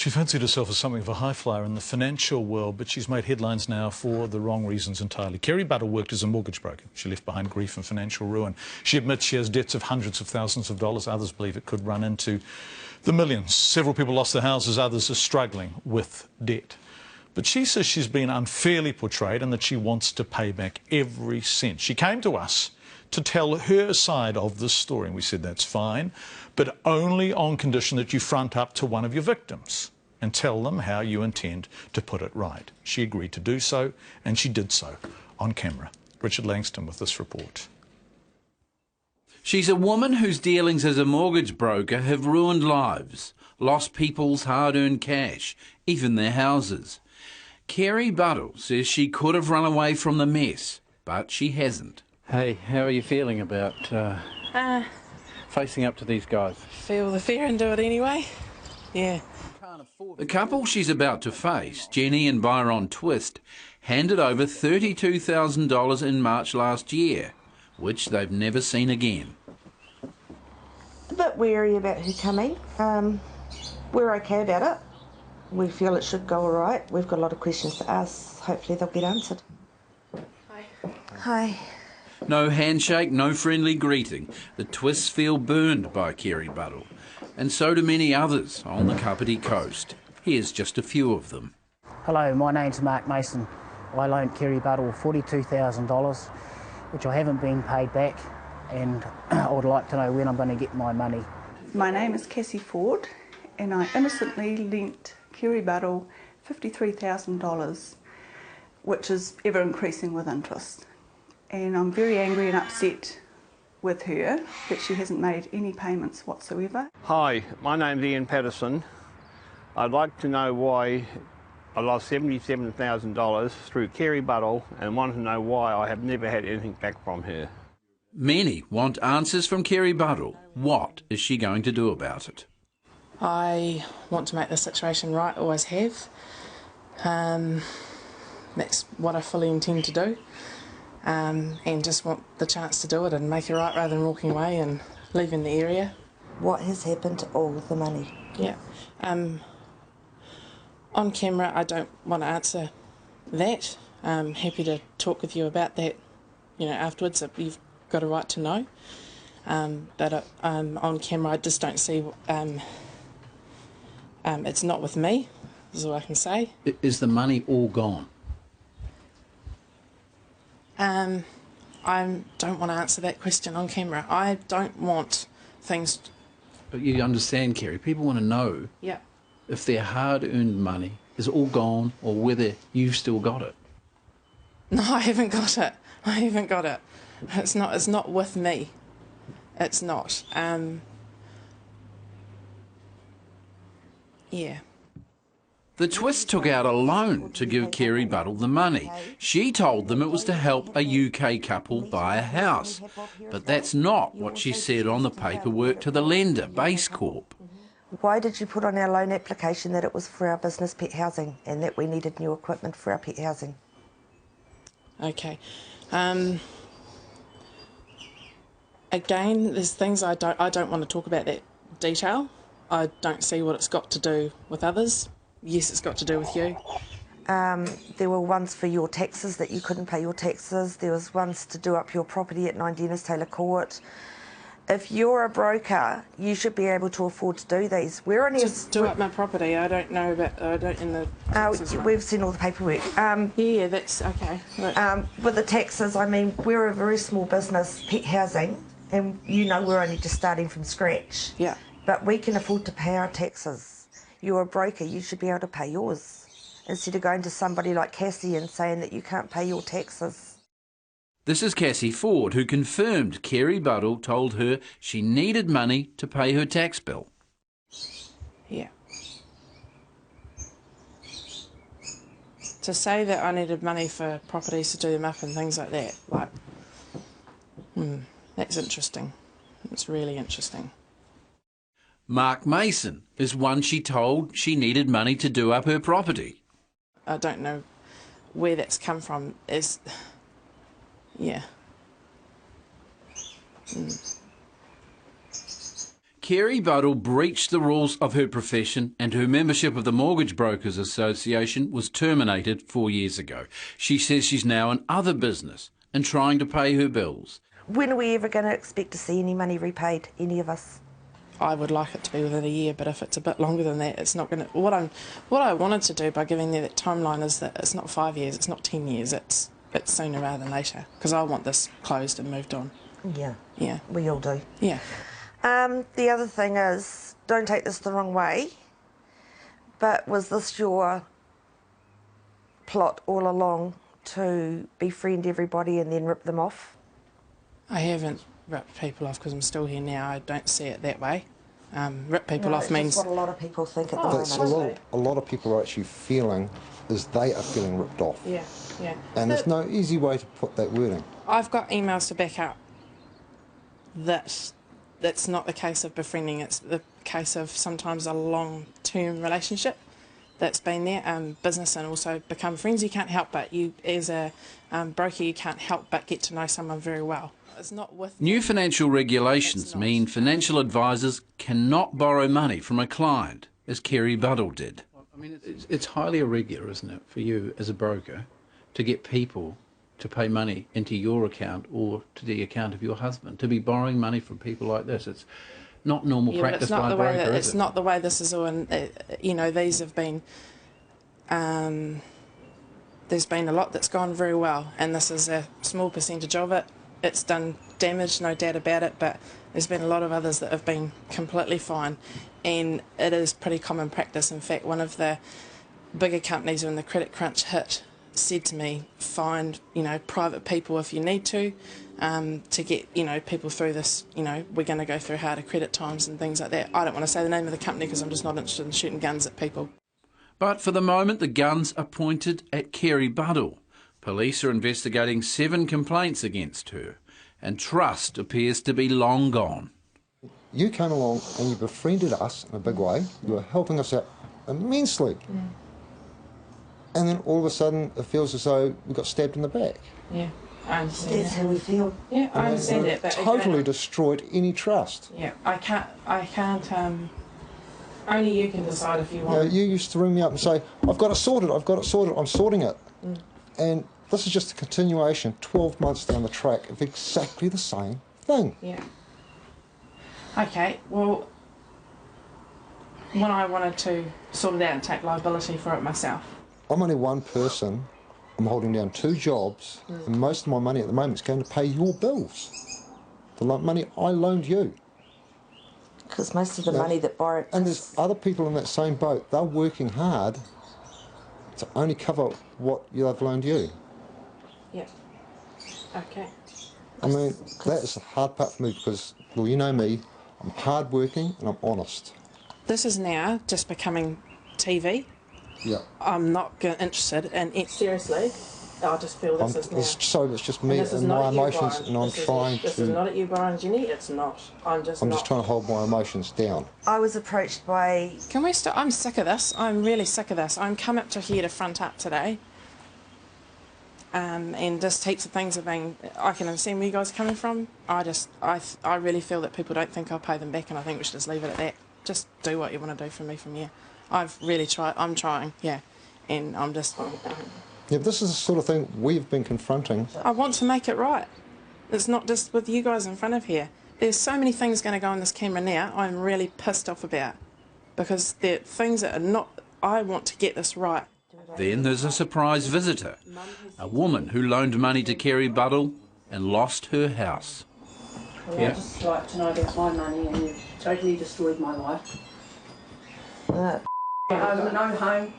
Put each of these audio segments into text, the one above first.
She fancied herself as something of a high flyer in the financial world, but she's made headlines now for the wrong reasons entirely. Kerry Buttle worked as a mortgage broker. She left behind grief and financial ruin. She admits she has debts of hundreds of thousands of dollars. Others believe it could run into the millions. Several people lost their houses. Others are struggling with debt. But she says she's been unfairly portrayed and that she wants to pay back every cent. She came to us to tell her side of this story, and we said that's fine, but only on condition that you front up to one of your victims and tell them how you intend to put it right. She agreed to do so, and she did so on camera. Richard Langston with this report. She's a woman whose dealings as a mortgage broker have ruined lives, lost people's hard-earned cash, even their houses. Kerry Buttle says she could have run away from the mess, but she hasn't. Hey, how are you feeling about facing up to these guys? Feel the fear and do it anyway. Yeah. The couple she's about to face, Jenny and Byron Twist, handed over $32,000 in March last year, which they've never seen again. A bit wary about her coming. We're okay about it. We feel it should go all right. We've got a lot of questions to ask. Hopefully they'll get answered. Hi. Hi. No handshake, no friendly greeting. The Twists feel burned by Kerry Buttle, and so do many others on the Kapiti coast. Here's just a few of them. Hello, my name's Mark Mason. I loaned Kerry Buttle $42,000, which I haven't been paid back, and I would like to know when I'm going to get my money. My name is Cassie Ford, and I innocently lent Kerry Buttle $53,000, which is ever increasing with interest. And I'm very angry and upset with her that she hasn't made any payments whatsoever. Hi, my name's Ian Patterson. I'd like to know why I lost $77,000 through Kerry Buttle and want to know why I have never had anything back from her. Many want answers from Kerry Buttle. What is she going to do about it? I want to make the situation right, always have. That's what I fully intend to do. And just want the chance to do it and make it right rather than walking away and leaving the area. What has happened to all the money? Yeah. On camera, I don't want to answer that. I'm happy to talk with you about that, afterwards. You've got a right to know. But on camera, I just don't see. It's not with me. Is all I can say. Is the money all gone? I don't want to answer that question on camera. I don't want things... But you understand, Kerry, people want to know if their hard-earned money is all gone or whether you've still got it. No, I haven't got it. I haven't got it. It's not with me. It's not. Yeah. The Twists took out a loan to give Kerry Buttle the money. She told them it was to help a UK couple buy a house. But that's not what she said on the paperwork to the lender, Base Corp. Why did you put on our loan application that it was for our business pet housing and that we needed new equipment for our pet housing? Okay. Again, there's things I don't want to talk about that detail. I don't see what it's got to do with others. Yes, it's got to do with you. There were ones for your taxes that you couldn't pay your taxes. There was ones to do up your property at 9 Dennis Taylor Court. If you're a broker, you should be able to afford to do these. We're only just do up my property. I don't know about. I don't in the. Taxes, we've seen all the paperwork. Yeah, that's okay. With the taxes, I mean, we're a very small business, pet housing, and we're only just starting from scratch. Yeah. But we can afford to pay our taxes. You're a broker, you should be able to pay yours, instead of going to somebody like Cassie and saying that you can't pay your taxes. This is Cassie Ford, who confirmed Kerry Buttle told her she needed money to pay her tax bill. Yeah. To say that I needed money for properties to do them up and things like that, that's interesting. It's really interesting. Mark Mason is one she told she needed money to do up her property. I don't know where that's come from. Kerry Buddle breached the rules of her profession and her membership of the Mortgage Brokers Association was terminated 4 years ago. She says she's now in other business and trying to pay her bills. When are we ever going to expect to see any money repaid, any of us? I would like it to be within a year, but if it's a bit longer than that, it's not going to... What I wanted to do by giving you that timeline is that it's not 5 years, it's not 10 years, it's sooner rather than later, because I want this closed and moved on. Yeah. Yeah. We all do. Yeah. The other thing is, don't take this the wrong way, but was this your plot all along to befriend everybody and then rip them off? I haven't ripped people off because I'm still here now. I don't see it that way. Rip people off means... That's what a lot of people think at the That's moment. a lot of people are actually feeling is they are feeling ripped off. Yeah, yeah. And there's no easy way to put that wording. I've got emails to back up that that's not the case of befriending. It's the case of sometimes a long-term relationship that's been there, business and also become friends. You can't help but, you as a broker, you can't help but get to know someone very well. It's not with New financial regulations mean financial advisors cannot borrow money from a client, as Kerry Buddle did. I mean, it's highly irregular, isn't it, for you as a broker to get people to pay money into your account or to the account of your husband, to be borrowing money from people like this. It's not normal practice by a broker, it's not the way this is all, and you know, these have been, there's been a lot that's gone very well, and this is a small percentage of it. It's done damage, no doubt about it, but there's been a lot of others that have been completely fine, and it is pretty common practice. In fact, one of the bigger companies when the credit crunch hit said to me, find, you know, private people if you need to get, you know, people through this, you know, we're going to go through harder credit times and things like that. I don't want to say the name of the company because I'm just not interested in shooting guns at people. But for the moment, the guns are pointed at Kerry Buddle. Police are investigating 7 complaints against her, and trust appears to be long gone. You came along and you befriended us in a big way. You were helping us out immensely. Mm. And then all of a sudden it feels as though we got stabbed in the back. Yeah, I understand. That's how we feel. Yeah, I understand that. But totally again, destroyed any trust. Yeah, I can't, only you can decide if you want. You used to ring me up and say, I've got it sorted, I'm sorting it. Mm. And this is just a continuation, 12 months down the track, of exactly the same thing. Yeah. Okay, well, when I wanted to sort it out and take liability for it myself. I'm only one person, I'm holding down 2 jobs, and most of my money at the moment is going to pay your bills. The money I loaned you. Because most of the money that borrowed... And there's other people in that same boat, they're working hard to only cover what they've loaned you. Yeah. Okay. I mean, that is the hard part for me because, well, you know me, I'm hard working and I'm honest. This is now just becoming TV. Yeah. I'm not interested, and seriously, I just feel this is now. It's just me and my emotions, and I'm trying to... This is not at you, Brian, Jenny, it's not. I'm just trying to hold my emotions down. I was approached by... Can we stop? I'm sick of this. I'm really sick of this. I'm come up to here to front up today. And just heaps of things have been... I can understand where you guys are coming from. I really feel that people don't think I'll pay them back, and I think we should just leave it at that. Just do what you want to do for me from here. I've really tried. I'm trying, yeah. And I'm just... Yeah, this is the sort of thing we've been confronting. I want to make it right. It's not just with you guys in front of here. There's so many things going to go on this camera now I'm really pissed off about. Because they're things that are not... I want to get this right. Then there's a surprise visitor, a woman who loaned money to Kerry Buddle and lost her house. Well, I'd just like to know about my money, and you've totally destroyed my life. I'm no home.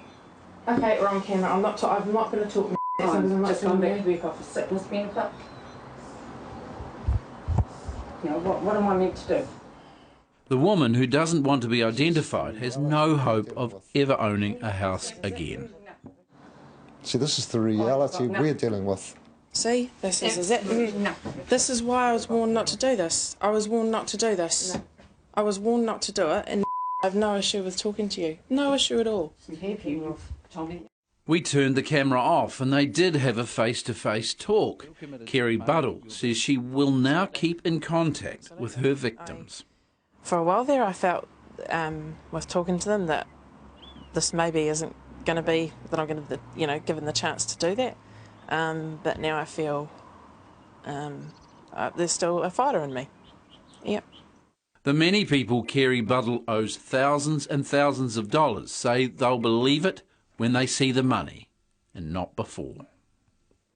Okay, we're on camera. I'm not going to talk. I'm just going back to work off a sickness benefit. You know, what am I meant to do? The woman, who doesn't want to be identified, has no hope of ever owning a house again. See, this is the reality we're dealing with. See, this is why I was warned not to do this. I was warned not to do this. No. I was warned not to do it, and I have no issue with talking to you. No issue at all. We turned the camera off and they did have a face-to-face talk. Kerry Buddle says she will now keep in contact with her victims. for a while there I felt with talking to them that this maybe isn't going to be that I'm going to, given the chance to do that. But now I feel there's still a fighter in me. Yep. The many people Kerry Buddle owes thousands and thousands of dollars say they'll believe it when they see the money and not before.